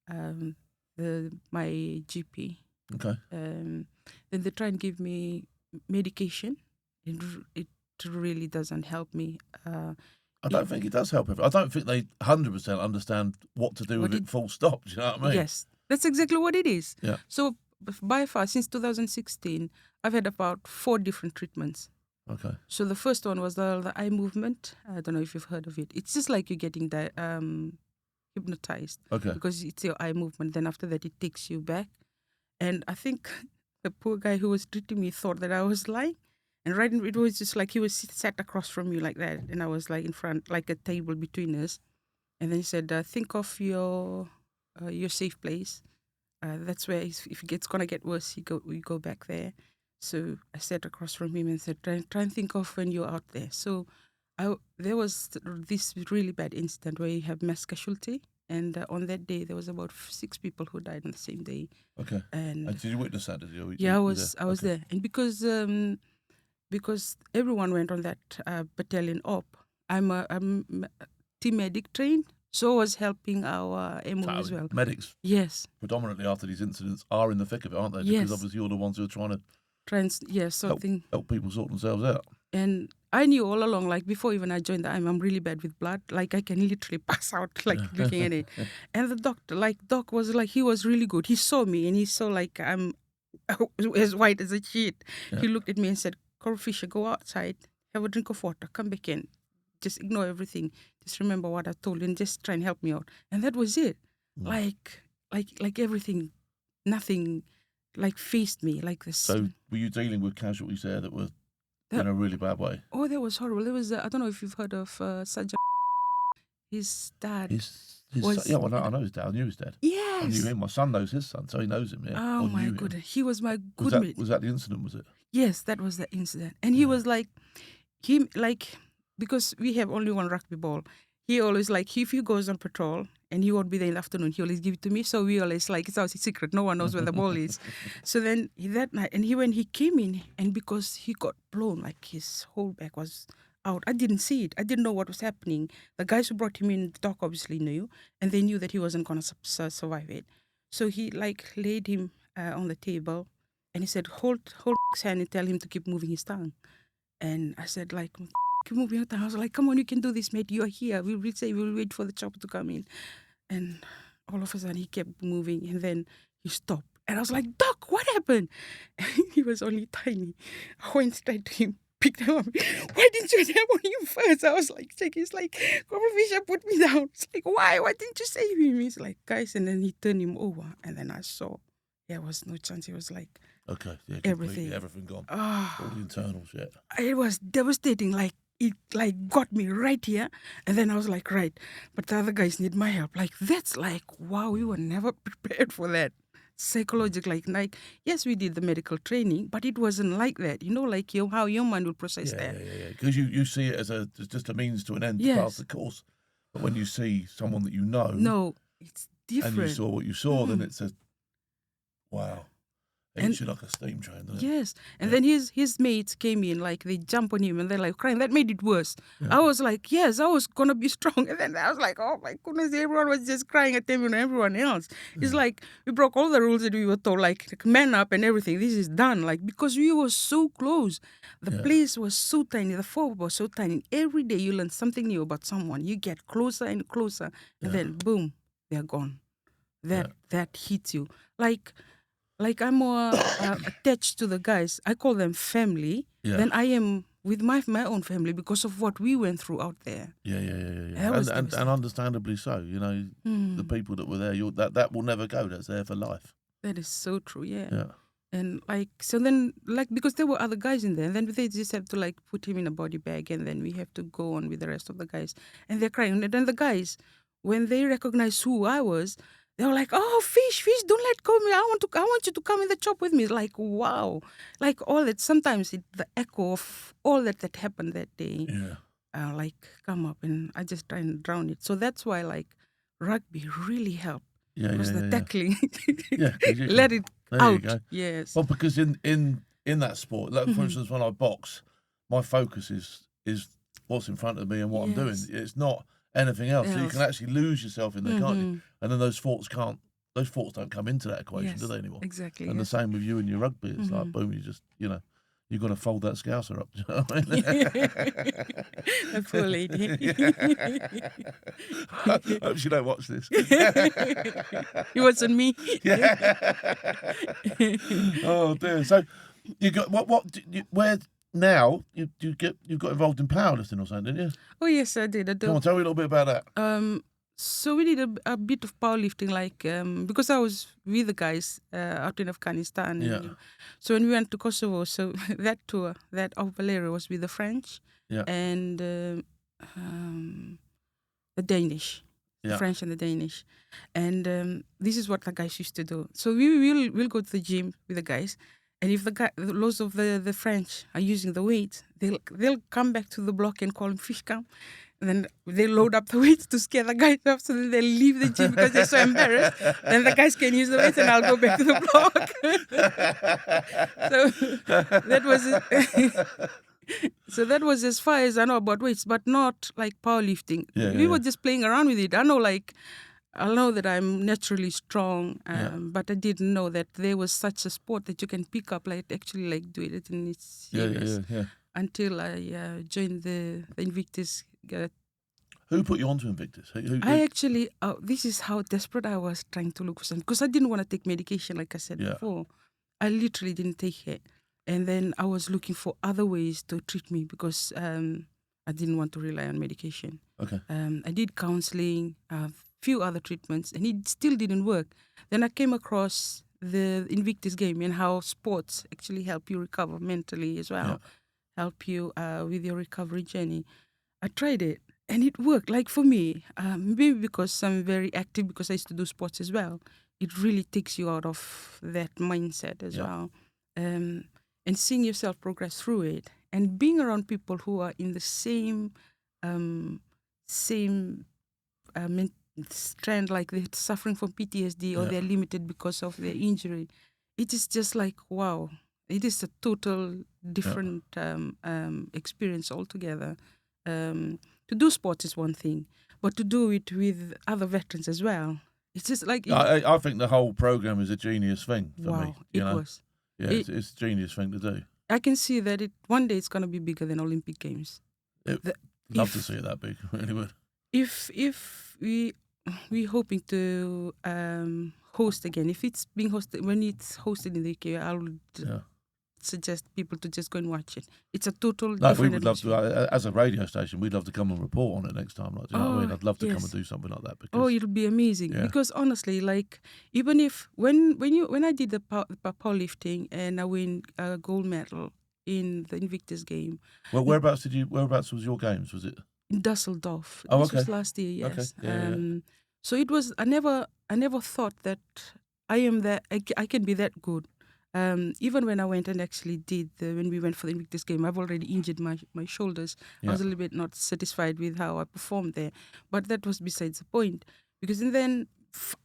my GP. Okay. Then they try and give me medication. It really doesn't help me. I don't think it does help. I don't think they 100% understand what to do with it full stop. Do you know what I mean? Yes, that's exactly what it is. Yeah. So by far, since 2016, I've had about 4 different treatments. Okay. So the first one was the eye movement. I don't know if you've heard of it. It's just like you're getting hypnotized. Okay. Because it's your eye movement. Then after that, it takes you back. And I think the poor guy who was treating me thought that I was lying. And it was just like he was sat across from me like that. And I was like in front, like a table between us. And then he said, think of your safe place. That's where if it's going to get worse, you go back there. So I sat across from him and said, try and think of when you're out there. So there was this really bad incident where you have mass casualty. And on that day, there was about 6 people who died on the same day. Okay. And did you witness that? I was there. And because everyone went on that battalion op, I'm team medic trained. So I was helping our MO as well. Medics. Yes. Predominantly after these incidents are in the thick of it, aren't they? Yes. Because obviously you're the ones who are trying to help people sort themselves out. And I knew all along, like before even I joined the army, I'm really bad with blood. Like I can literally pass out, like looking at it. And the doc was like, he was really good. He saw me and he saw like I'm as white as a sheet. Yeah. He looked at me and said, Coral Fisher, go outside, have a drink of water, come back in. Just ignore everything. Just remember what I told you and just try and help me out. And that was it. Like everything nothing like faced me like this. So were you dealing with casualties there that were in a really bad way? Oh, that was horrible. There was I don't know if you've heard of Sajjan. His dad was... Yeah, well, I know his dad. I knew his dad. Yes. I knew him. My son knows his son, so he knows him, yeah. Oh, my goodness. He was my good mate. Was that the incident, was it? Yes, that was the incident. And he was like, because we have only one rugby ball, he always like, if he goes on patrol and he won't be there in the afternoon, he always give it to me. So we always like, it's our secret. No one knows where the ball is. So then that night, and when he came in, and because he got blown, like his whole back was out. I didn't see it. I didn't know what was happening. The guys who brought him in, the doc obviously knew, and they knew that he wasn't going to survive it. So he like laid him on the table, and he said, hold his hand and tell him to keep moving his tongue. And I said, like, keep moving your tongue. I was like, come on, you can do this, mate. You are here. We'll wait for the chopper to come in. And all of a sudden he kept moving, and then he stopped. And I was like, Doc, what happened? And he was only tiny. I went straight to him, picked him up. Why didn't you tap on him first? I was like, he's like, Corporal Fisher, put me down. It's like, why? Why didn't you save him? He's like, guys, and then he turned him over. And then I saw there was no chance. He was like, okay, yeah, everything gone. Oh, all the internals, yeah. It was devastating. Like, it like got me right here. And then I was like, right, but the other guys need my help. Like, that's like, wow, we were never prepared for that. Psychologically, like, yes, we did the medical training, but it wasn't like that. You know, like how your mind will process that. Yeah. Because you see it as just a means to an end to pass the course. But when you see someone that you know, no, it's different. And you saw what you saw, then it's a wow. It hits you like a steam train, doesn't it? Yes. And then his mates came in, like they jump on him and they're like crying. That made it worse. Yeah. I was like, yes, I was going to be strong. And then I was like, oh my goodness, everyone was just crying at him and everyone else. It's like we broke all the rules that we were told, like man up and everything. This is done. Like, because we were so close. The place was so tiny. The forward was so tiny. Every day you learn something new about someone. You get closer and closer. And then boom, they're gone. That hits you. Like I'm more attached to the guys. I call them family than I am with my own family because of what we went through out there. Yeah. And understandably so. You know, the people that were there, that will never go. That's there for life. That is so true. Yeah. And like, so then, like, because there were other guys in there, and then they just have to like put him in a body bag, and then we have to go on with the rest of the guys, and they're crying. And then the guys, when they recognize who I was, they were like, oh, Fish, don't let go of me. I want you to come in the chop with me. It's like, wow. Like all that, sometimes the echo of all that happened that day, like come up, and I just try and drown it. So that's why like rugby really helped. Because the tackling, let it out. You go. Yes. Well, because in that sport, like for instance, when I box, my focus is what's in front of me and what I'm doing. It's not anything else. So you can actually lose yourself in there, can't you? And then those thoughts don't come into that equation, do they, anymore? Exactly. And the same with you and your rugby. It's like, boom, you just, you've got to fold that scouser up. Do you know what I mean? A poor lady. I hope she don't watch this. It wasn't me. Oh dear. So you got where now you got involved in powerlifting or something, didn't you? Oh yes, I did. Come on, tell me a little bit about that. So we did a bit of powerlifting, like because I was with the guys out in Afghanistan. Yeah. So when we went to Kosovo, so that tour, that of Valeria was with the French and the Danish. The French and the Danish. And this is what the guys used to do. So we'll go to the gym with the guys. And if lots of the French are using the weights, they'll come back to the block and call them Fish come. And then they load up the weights to scare the guys off, so then they leave the gym because they're so embarrassed. Then the guys can use the weights and I'll go back to the block. So that was so that was as far as I know about weights, but not like powerlifting. We were just playing around with it. I know that I'm naturally strong, but I didn't know that there was such a sport that you can pick up, like actually like do it in its serious. Until I joined the Invictus. Who put you onto Invictus? Who I actually, this is how desperate I was trying to look for something, because I didn't want to take medication, like I said before. I literally didn't take it. And then I was looking for other ways to treat me because I didn't want to rely on medication. Okay. I did counseling, a few other treatments, and it still didn't work. Then I came across the Invictus Game and how sports actually help you recover mentally as well, help you with your recovery journey. I tried it and it worked. Like for me, maybe because I'm very active, because I used to do sports as well, it really takes you out of that mindset as well. And seeing yourself progress through it and being around people who are in the same strand, like they're suffering from PTSD or they're limited because of their injury. It is just like, wow, it is a total different experience altogether. To do sports is one thing, but to do it with other veterans as well, it's just like... I think the whole program is a genius thing for me. It was. Yeah, it's a genius thing to do. I can see that one day it's going to be bigger than Olympic Games. Love to see it that big, really would. If we're hoping to host again, if it's being hosted, when it's hosted in the UK, I would suggest people to just go and watch it. It's a total different we would love to, as a radio station, we'd love to come and report on it next time. Like, do you know what I mean? I'd love to come and do something like that. Because, it'll be amazing. Because honestly, like, even if when I did the powerlifting and I win a gold medal in the Invictus Game. Well, whereabouts was your games? Was it in Dusseldorf? Oh, this was last year. Yes. Okay. So it was. I never thought that I am that. I can be that good. Even when I went and actually when we went for the Invictus Game, I've already injured my shoulders. I was a little bit not satisfied with how I performed there, but that was besides the point. Because then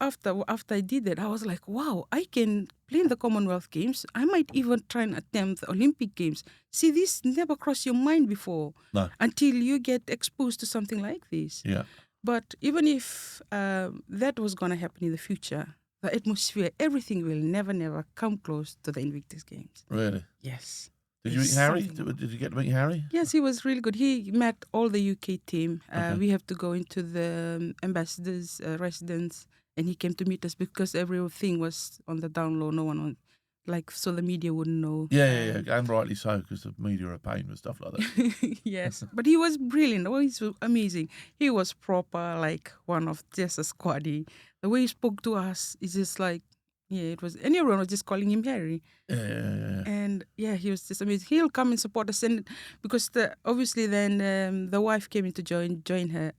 after I did that, I was like, wow, I can play in the Commonwealth Games. I might even try and attempt the Olympic Games. See, this never crossed your mind before until you get exposed to something like this. Yeah. But even if that was going to happen in the future, the atmosphere, everything will never come close to the Invictus Games. Really? Yes. Did you meet Harry? Did you get to meet Harry? Yes, he was really good. He met all the UK team. We have to go into the ambassador's residence, and he came to meet us because everything was on the down low. No one so the media wouldn't know. Yeah, and rightly so, because the media are a pain and stuff like that. Yes, but he was brilliant. Oh, he's amazing. He was proper, like one of just a squaddy. The way he spoke to us is just like, it was, and everyone was just calling him Harry. Yeah. And he was just amazing. He'll come and support us, and because obviously then the wife came in to join him,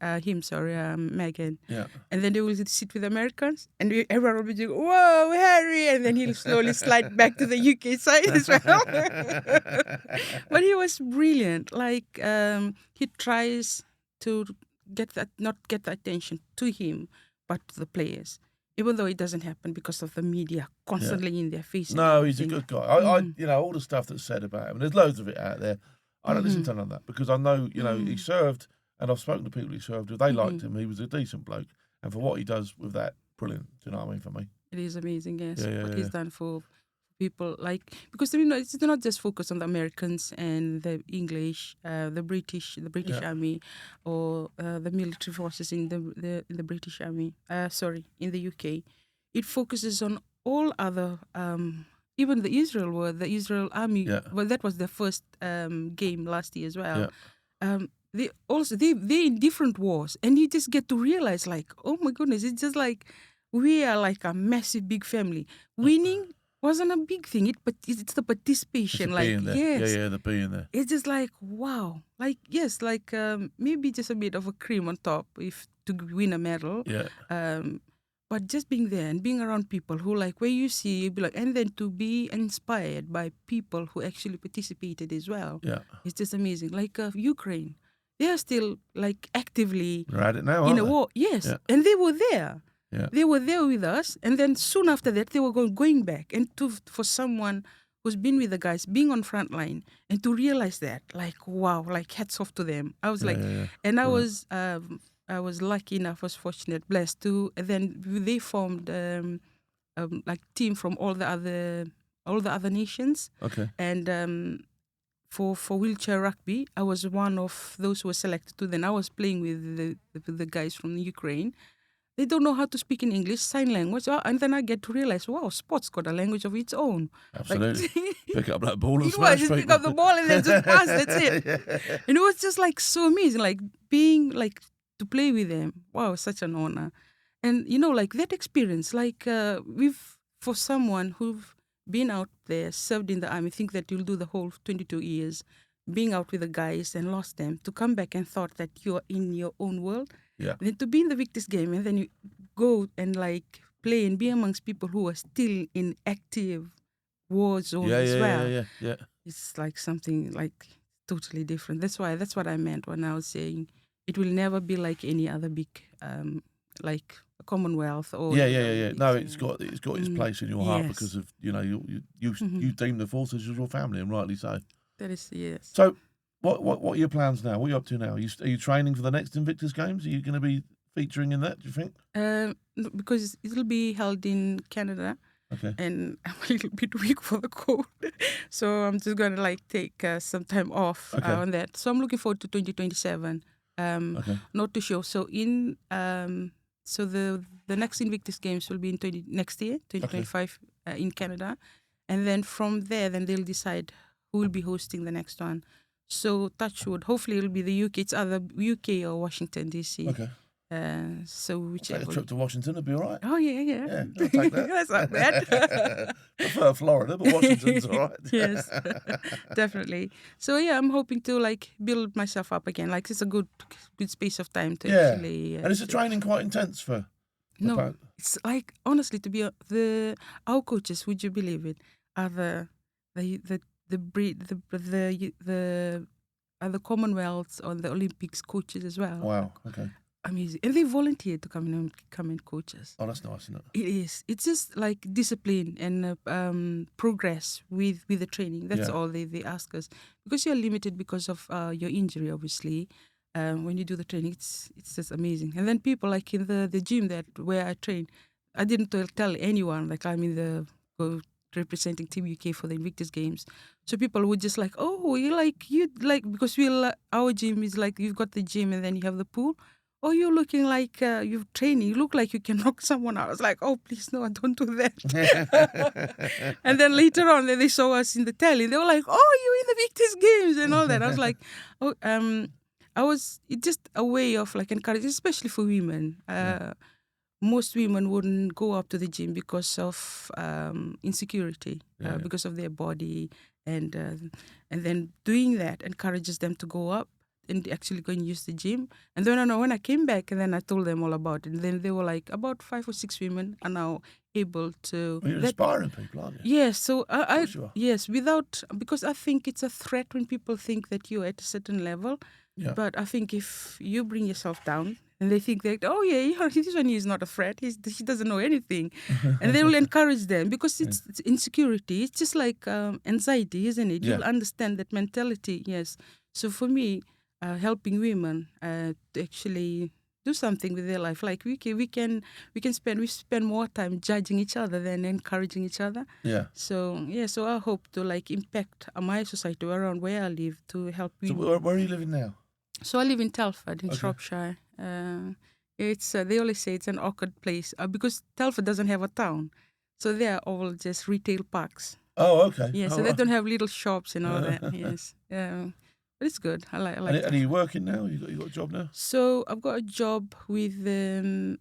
Megan. Yeah. And then they will sit with Americans, and everyone will be like, "Whoa, Harry!" And then he'll slowly slide back to the UK side as well. But he was brilliant. Like he tries to not get the attention to him, but to the players. Even though it doesn't happen because of the media constantly in their face. No, he's a good guy. I all the stuff that's said about him, and there's loads of it out there. I don't listen to none of that because I know, he served, and I've spoken to people he served with. They liked him. He was a decent bloke, and for what he does with that, brilliant. Do you know what I mean? For me, it is amazing. Yes, what he's done for people, because it's not just focused on the Americans and the English, the British Army, or the military forces in the British Army. In the UK, it focuses on all other, even the Israel Army. Yeah. Well, that was their first game last year as well. Yeah. They're in different wars, and you just get to realize, like, oh my goodness, it's just like we are like a massive big family. Winning wasn't a big thing. It's the participation, the being there. It's just like, wow, maybe just a bit of a cream on top to win a medal. Yeah. But just being there and being around people who, like, where you see, you be like, and then to be inspired by people who actually participated as well. Yeah. It's just amazing. Like Ukraine, they are still like actively they're at it now, in a war. Yes, and they were there. Yeah. They were there with us, and then soon after that, they were going back. And for someone who's been with the guys, being on Frontline, and to realize that, like, wow, like, hats off to them. I was and I was lucky enough, was fortunate, blessed to. And then they formed like team from all the other nations. Okay. And for wheelchair rugby, I was one of those who were selected to. Then I was playing with the guys from Ukraine. They don't know how to speak in English, sign language. And then I get to realize, wow, sport's got a language of its own. Absolutely. Pick up that ball and smash people. Pick up the ball and then just pass, that's it. Yeah. And it was just like so amazing, like being like to play with them. Wow, such an honor. And like that experience, like for someone who've been out there, served in the army, think that you'll do the whole 22 years, being out with the guys and lost them, to come back and thought that you're in your own world, then to be in the Invictus game and then you go and like play and be amongst people who are still in active war zone as well. Yeah. It's like something like totally different. That's what I meant when I was saying it will never be like any other big like a Commonwealth or yeah. No, it's got its place in your heart because of you deem the forces as your family, and rightly so. That is, yes. So, what are your plans now? What are you up to now? Are you training for the next Invictus Games? Are you going to be featuring in that, do you think? No, because it'll be held in Canada. Okay. And I'm a little bit weak for the cold. So I'm just going to like take some time off on that. So I'm looking forward to 2027. Not too sure. So so the next Invictus Games will be in next year, 2025 in Canada. And then from there, then they'll decide who will be hosting the next one. So touch wood, hopefully it'll be the UK. It's either UK or Washington, D.C. Okay. So whichever. Take a trip to Washington would be all right. Oh, yeah. Yeah, I'll take that. That's not bad. Prefer Florida, but Washington's all right. Yes, definitely. So, yeah, I'm hoping to, like, build myself up again. Like, it's a good space of time to actually... and is the training quite intense for... No, it's like, honestly, to be... Our coaches, would you believe it, are the Commonwealths or the Olympics coaches as well. Wow, okay. Amazing. And they volunteer to come and coach us. Oh, that's nice, isn't it? It is. It's just like discipline and progress with the training. That's all they ask us. Because you're limited because of your injury, obviously. When you do the training, it's just amazing. And then people like in the gym where I train, I didn't tell anyone, like I'm in the representing Team UK for the Invictus Games. So people would just like, oh, because our gym is like, you've got the gym and then you have the pool. Oh, you're looking like you're training. You look like you can knock someone out. I was like, oh, please, no, I don't do that. And then later on, they saw us in the telly. They were like, oh, you're in the Invictus Games and all that. I was like, it's just a way of like encouraging, especially for women. Most women wouldn't go up to the gym because of insecurity, because of their body. And then doing that encourages them to go up and actually go and use the gym. And then when I came back, and then I told them all about it. And then they were like, about 5 or 6 women are now able to... Well, you're inspiring people, aren't you? Yes, so because I think it's a threat when people think that you're at a certain level. Yeah. But I think if you bring yourself down, and they think that, oh yeah, this one is not a threat, he doesn't know anything. And they will encourage them because it's insecurity. It's just like anxiety, isn't it? Yeah. You'll understand that mentality, yes. So for me, helping women to actually do something with their life, like we spend more time judging each other than encouraging each other. Yeah. So I hope to like impact my society around where I live to help women. So where are you living now? So I live in Telford in Shropshire. It's they always say it's an awkward place because Telford doesn't have a town, so they are all just retail parks. Oh, okay. Yeah, so they don't have little shops and all that. Yes. But it's good. I like and are you working now? You got a job now? So I've got a job with a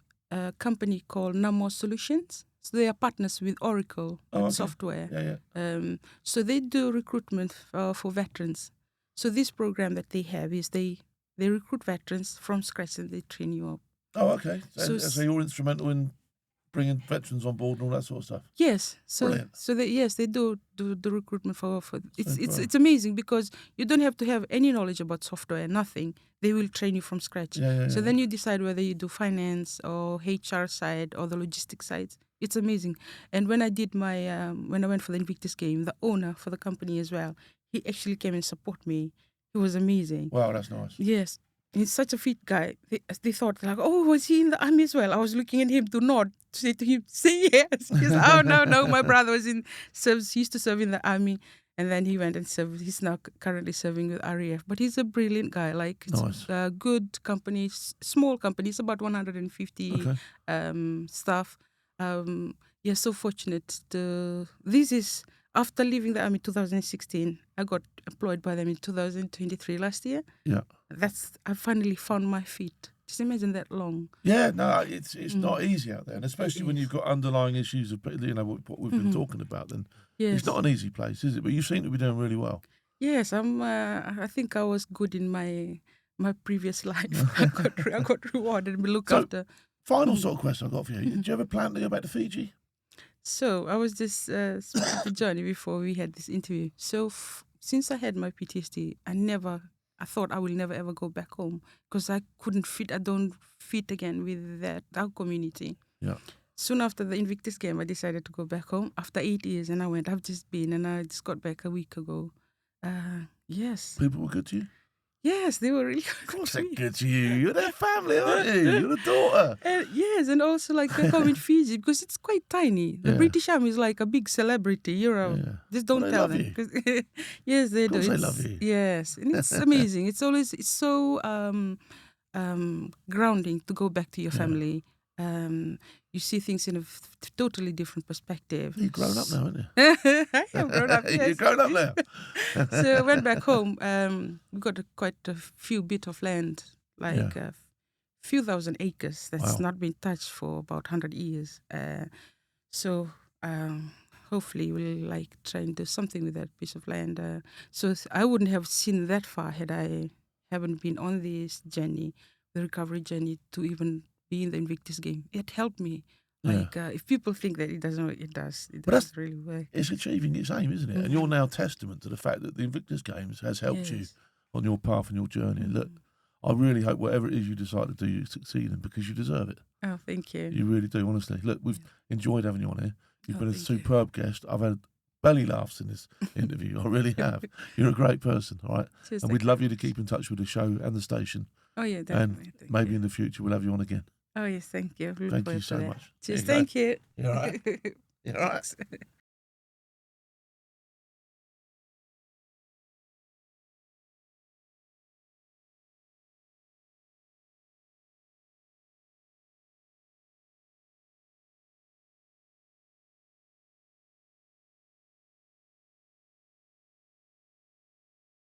company called Namo Solutions. So they are partners with Oracle software. Yeah. So they do recruitment for veterans. So this program that they have is they recruit veterans from scratch and they train you up. Oh, okay. So you're instrumental in bringing veterans on board and all that sort of stuff. Yes. So they do the recruitment for it's amazing because you don't have to have any knowledge about software, nothing. They will train you from scratch. So then you decide whether you do finance or HR side or the logistics side. It's amazing. And when I did when I went for the Invictus game, the owner for the company as well, he actually came and support me. He was amazing. Wow, that's nice. Yes. He's such a fit guy. They thought, like, oh, was he in the army as well? I was looking at him to nod, to say to him, say yes. He said, oh, no, my brother was he used to serve in the army. And then he went and served. He's now currently serving with RAF. But he's a brilliant guy. Like, it's a good company, small company. It's about 150 staff. So fortunate this is... After leaving the army in 2016, I got employed by them in 2023 last year. Yeah. I finally found my feet. Just imagine that long. Yeah, no, it's not easy out there, and especially when is. you've got underlying issues of what we've been talking about. Then Yes. it's not an easy place, is it? But you seem to be doing really well. Yes, I think I was good in my previous life. I got rewarded and looked after. Final sort of question I got for you. Did you ever plan to go back to Fiji? So I was just speaking to Johnny before we had this interview. So since I had my PTSD, I thought I will never ever go back home because I couldn't fit. I don't fit again with our community. Yeah. Soon after the Invictus game, I decided to go back home after 8 years, and I've just been, and I just got back a week ago. Yes. People were good to you? Yes, they were really good. Of course they're good to you. You're their family, aren't you? You're the daughter. Yes, and also like back home in Fiji, because it's quite tiny. The British Army is like a big celebrity. Just don't tell them. Yes, they do. Of course they love you. Yes, and it's amazing. It's so grounding to go back to your family. You see things in a totally different perspective. You've grown up now, haven't you? I have grown up, yes. You've grown up now. So I went back home. We got quite a few bit of land, like a few thousand acres that's not been touched for about 100 years. So hopefully we'll try and do something with that piece of land. So I wouldn't have seen that far had I haven't been on this journey, the recovery journey, to even be in the Invictus game. It helped me. If people think that it doesn't, it does. It does really work. It's achieving its aim, isn't it? And you're now testament to the fact that the Invictus Games has helped you on your path and your journey. And look, I really hope whatever it is you decide to do, you succeed in, because you deserve it. Oh, thank you. You really do, honestly. Look, we've enjoyed having you on here. You've been a superb guest. I've had belly laughs in this interview. I really have. You're a great person, all right? Cheers, and we'd love you to keep in touch with the show and the station. Oh, yeah, definitely. And maybe in the future we'll have you on again. Oh, yes, thank you. Thank you so much. Cheers, thank you. You're all right. You're all right.